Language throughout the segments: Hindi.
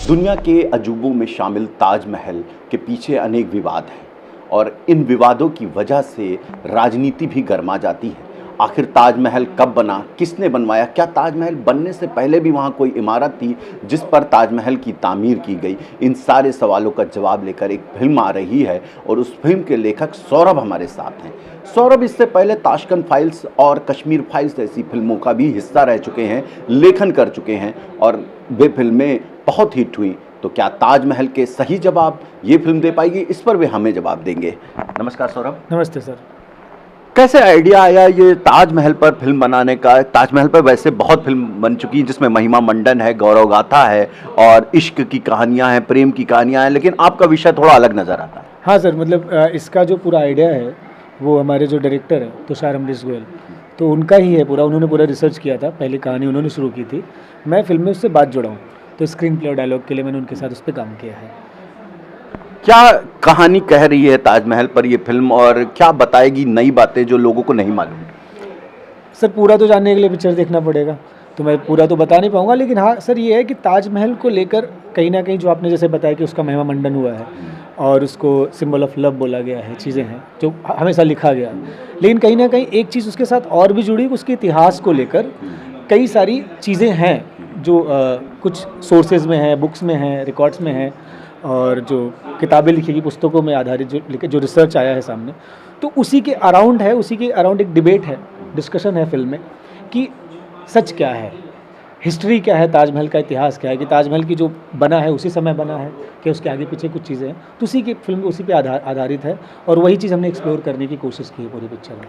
दुनिया के अजूबों में शामिल ताजमहल के पीछे अनेक विवाद हैं और इन विवादों की वजह से राजनीति भी गर्मा जाती है। आखिर ताजमहल कब बना, किसने बनवाया, क्या ताजमहल बनने से पहले भी वहाँ कोई इमारत थी जिस पर ताजमहल की तामीर की गई? इन सारे सवालों का जवाब लेकर एक फिल्म आ रही है और उस फिल्म के लेखक सौरभ हमारे साथ हैं। सौरभ इससे पहले ताशकंद फाइल्स और कश्मीर फाइल्स जैसी फिल्मों का भी हिस्सा रह चुके हैं, लेखन कर चुके हैं और वे फिल्में बहुत हिट हुई। तो क्या ताजमहल के सही जवाब ये फिल्म दे पाएगी? इस पर वे हमें जवाब देंगे। नमस्कार सौरभ। नमस्ते सर। कैसे आइडिया आया ये ताजमहल पर फिल्म बनाने का? ताजमहल पर वैसे बहुत फिल्म बन चुकी हैं जिसमें महिमा मंडन है, गौरव गाथा है और इश्क की कहानियां हैं, प्रेम की कहानियां हैं, लेकिन आपका विषय थोड़ा अलग नज़र आता है। हाँ सर, मतलब इसका जो पूरा आइडिया है वो हमारे जो डायरेक्टर है तुषार अमरीश गोयल, तो उनका ही है पूरा। उन्होंने पूरा रिसर्च किया था, पहले कहानी उन्होंने शुरू की थी, मैं फिल्म में उससे बात जुड़ा हूँ, तो स्क्रीन प्ले और डायलॉग के लिए मैंने उनके साथ उस पर काम किया है। क्या कहानी कह रही है ताजमहल पर ये फिल्म और क्या बताएगी नई बातें जो लोगों को नहीं मालूम? सर पूरा तो जानने के लिए पिक्चर देखना पड़ेगा, तो मैं पूरा तो बता नहीं पाऊंगा, लेकिन हाँ सर ये है कि ताजमहल को लेकर कहीं ना कहीं जो आपने जैसे बताया कि उसका महिमा मंडन हुआ है और उसको सिंबल ऑफ लव बोला गया है, चीज़ें हैं जो हमेशा लिखा गया, लेकिन कहीं ना कहीं एक चीज़ उसके साथ और भी जुड़ी, उसके इतिहास को लेकर कई सारी चीज़ें हैं जो कुछ सोर्सेज में है, बुक्स में है, रिकॉर्ड्स में है और जो किताबें लिखी गई, पुस्तकों में आधारित जो रिसर्च आया है सामने, तो उसी के अराउंड है, उसी के अराउंड एक डिबेट है, डिस्कशन है फिल्म में कि सच क्या है, हिस्ट्री क्या है, ताजमहल का इतिहास क्या है, कि ताजमहल की जो बना है उसी समय बना है कि उसके आगे पीछे कुछ चीज़ें हैं, तो उसी की फिल्म उसी पे आधारित है और वही चीज़ हमने एक्सप्लोर करने की कोशिश की है पूरी पिक्चर में।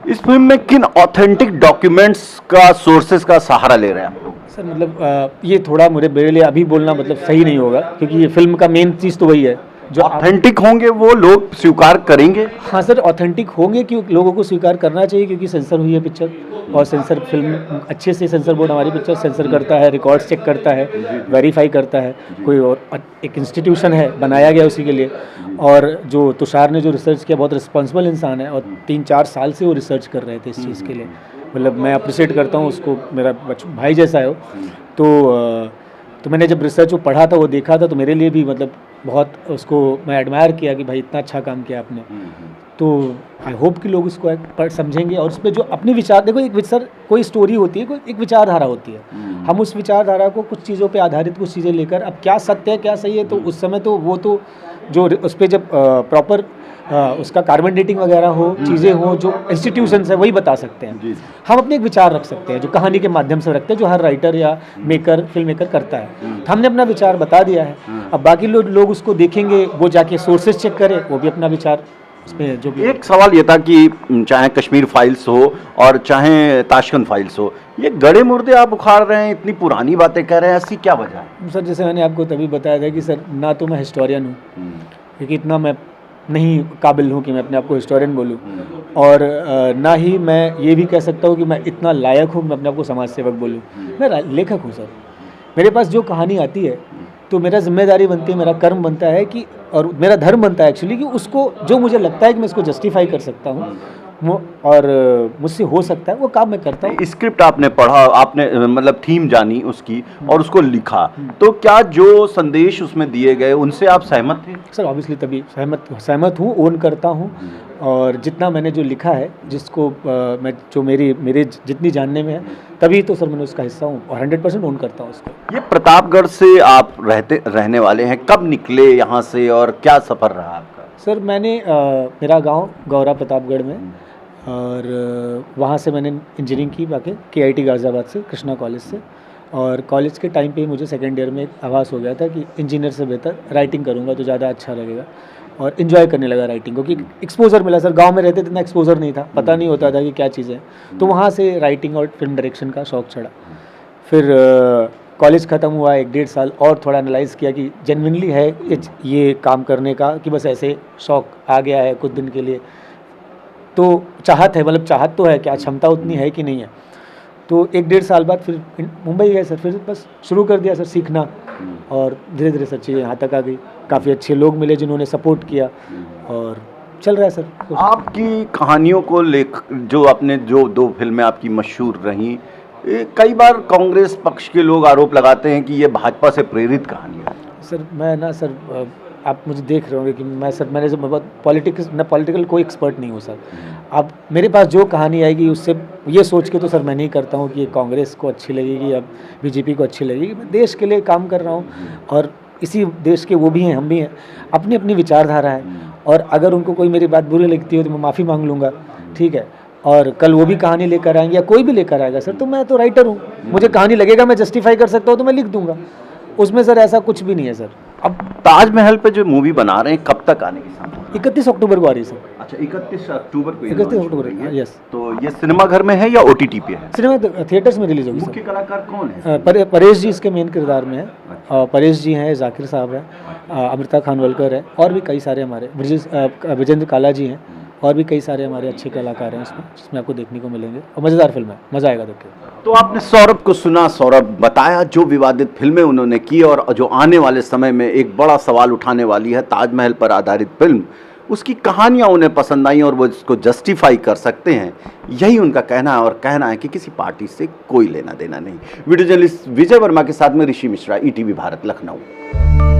इस फिल्म में किन ऑथेंटिक डॉक्यूमेंट्स का, सोर्सेज का सहारा ले रहे हैं आप लोग? सर मतलब ये थोड़ा मेरे लिए अभी बोलना मतलब सही नहीं होगा, क्योंकि ये फिल्म का मेन चीज़ तो वही है जो ऑथेंटिक होंगे वो लोग स्वीकार करेंगे। हाँ सर, ऑथेंटिक होंगे कि लोगों को स्वीकार करना चाहिए, क्योंकि सेंसर हुई है पिक्चर और सेंसर फिल्म अच्छे से, सेंसर बोर्ड हमारी पिक्चर सेंसर करता है, रिकॉर्ड्स चेक करता है, वेरीफाई करता है, कोई और एक इंस्टीट्यूशन है बनाया गया उसी के लिए। और जो तुषार ने जो रिसर्च किया, बहुत रिस्पॉन्सिबल इंसान है और 3-4 साल से वो रिसर्च कर रहे थे इस चीज़ के लिए, मतलब मैं अप्रिशिएट करता हूँ उसको, मेरा भाई जैसा है वो। तो मैंने जब रिसर्च वो पढ़ा था, वो देखा था, तो मेरे लिए भी मतलब बहुत उसको मैं एडमायर किया कि भाई इतना अच्छा काम किया आपने। तो आई होप कि लोग उसको पढ़ समझेंगे और उस पर जो अपने विचार, देखो एक सर कोई स्टोरी होती है, कोई एक विचारधारा होती है, हम उस विचारधारा को कुछ चीज़ों पे आधारित कुछ चीज़ें लेकर, अब क्या सत्य है क्या सही है, तो उस समय तो वो तो जो उस पर जब प्रॉपर उसका कार्बन डेटिंग वगैरह हो, चीज़ें हो, जो इंस्टीट्यूशंस है वही बता सकते हैं। हम अपने एक विचार रख सकते हैं जो कहानी के माध्यम से रखते हैं, जो हर राइटर या फिल्म मेकर करता है। हमने अपना विचार बता दिया है, अब बाकी लोग उसको देखेंगे, वो जाके सोर्सेज चेक करें, वो भी अपना विचार उसमें जो भी। एक सवाल ये था कि चाहे कश्मीर फाइल्स हो और चाहे ताशकंद फाइल्स हो, ये गड़े मुर्दे आप उखाड़ रहे हैं, इतनी पुरानी बातें कह रहे हैं, ऐसी क्या वजह है? सर जैसे मैंने आपको तभी बताया था कि सर ना तो मैं हिस्टोरियन हूँ, क्योंकि इतना मैं नहीं काबिल हूँ कि मैं अपने आप को हिस्टोरियन बोलूँ, और ना ही मैं ये भी कह सकता हूँ कि मैं इतना लायक हूँ मैं अपने आप को समाज सेवक बोलूँ। मैं लेखक हूँ सर, मेरे पास जो कहानी आती है तो मेरा जिम्मेदारी बनती है, मेरा कर्म बनता है कि, और मेरा धर्म बनता है एक्चुअली, कि उसको जो मुझे लगता है कि मैं इसको जस्टिफाई कर सकता हूँ और मुझसे हो सकता है वो काम मैं करता हूँ। स्क्रिप्ट आपने पढ़ा, आपने मतलब थीम जानी उसकी और उसको लिखा, तो क्या जो संदेश उसमें दिए गए उनसे आप सहमत थे? सर ऑब्वियसली तभी सहमत हूँ, ओन करता हूँ, और जितना मैंने जो लिखा है, जिसको मैं जो मेरे जितनी जानने में है, तभी तो सर मैंने उसका हिस्सा हूँ और 100% ओन करता हूँ उसको। ये प्रतापगढ़ से आप रहने वाले हैं, कब निकले यहाँ से और क्या सफ़र रहा आपका? सर मैंने मेरा गांव गौरा प्रतापगढ़ में, और वहाँ से मैंने इंजीनियरिंग की बाकी KIT गाज़ियाबाद से, कृष्णा कॉलेज से, और कॉलेज के टाइम पे ही मुझे सेकेंड ईयर में एक आभास हो गया था कि इंजीनियर से बेहतर राइटिंग करूँगा तो ज़्यादा अच्छा लगेगा, और इन्जॉय करने लगा राइटिंग को, क्योंकि एक्सपोजर मिला सर। गांव में रहते इतना एक्सपोजर नहीं था, पता नहीं होता था कि क्या चीज़ें, तो वहाँ से राइटिंग और फिल्म डायरेक्शन का शौक़ चढ़ा। फिर कॉलेज ख़त्म हुआ, 1-1.5 साल और थोड़ा एनालाइज़ किया कि जेन्युइनली है ये काम करने का, कि बस ऐसे शौक़ आ गया है कुछ दिन के लिए, तो चाहत है, मतलब चाहत तो है, क्या क्षमता उतनी है कि नहीं है। तो 1-1.5 साल बाद फिर मुंबई गए सर, फिर बस शुरू कर दिया सर सीखना, और धीरे धीरे सर चीज़ें यहाँ तक आ गई, काफ़ी अच्छे लोग मिले जिन्होंने सपोर्ट किया, और चल रहा है सर। आपकी कहानियों को जो आपने जो 2 फिल्में आपकी मशहूर रहीं, कई बार कांग्रेस पक्ष के लोग आरोप लगाते हैं कि ये भाजपा से प्रेरित कहानी है। सर मैं ना सर आप मुझे देख रहे होंगे कि मैंने जो बहुत पॉलिटिकल कोई एक्सपर्ट नहीं हूँ सर। अब मेरे पास जो कहानी आएगी उससे ये सोच के तो सर मैं नहीं करता हूँ कि ये कांग्रेस को अच्छी लगेगी या बीजेपी को अच्छी लगेगी। मैं देश के लिए काम कर रहा हूँ और इसी देश के वो भी हैं, हम भी हैं, अपनी अपनी विचारधारा है। और अगर उनको कोई मेरी बात बुरी लगती हो तो मैं माफ़ी मांग लूँगा, ठीक है। और कल वो भी कहानी लेकर आएंगे या कोई भी लेकर आएगा सर, तो मैं तो राइटर हूँ, मुझे कहानी लगेगा मैं जस्टिफाई कर सकता हूँ तो मैं लिख दूंगा, उसमें सर ऐसा कुछ भी नहीं है सर। अब ताजमहल पे जो मूवी बना रहे हैं कब तक आने की संभावना? 31 अक्टूबर को आ रही है सर। अच्छा, 31 अक्टूबर को 31 अक्टूबर, यस। तो ये सिनेमा घर में है या OTT पे है? सिनेमा थिएटर्स में रिलीज होगी मुख्य सर। कलाकार कौन है? परेश जी इसके मेन किरदार में है। परेश जी हैं, जाकिर साहब हैं, अमृता खानवलकर है और भी कई सारे हमारे विजेंद्र काला जी हैं और भी कई सारे हमारे अच्छे कलाकार हैं इसमें, जिसमें आपको देखने को मिलेंगे और मज़ेदार फिल्म है, मज़ा आएगा देख के। तो आपने सौरभ को सुना, सौरभ बताया जो विवादित फिल्में उन्होंने की और जो आने वाले समय में एक बड़ा सवाल उठाने वाली है, ताजमहल पर आधारित फिल्म, उसकी कहानियां उन्हें पसंद आई और वो इसको जस्टिफाई कर सकते हैं। यही उनका कहना है और कहना है कि किसी पार्टी से कोई लेना देना नहीं। वीडियो जर्नलिस्ट विजय वर्मा के साथ में ऋषि मिश्रा, ETV भारत, लखनऊ।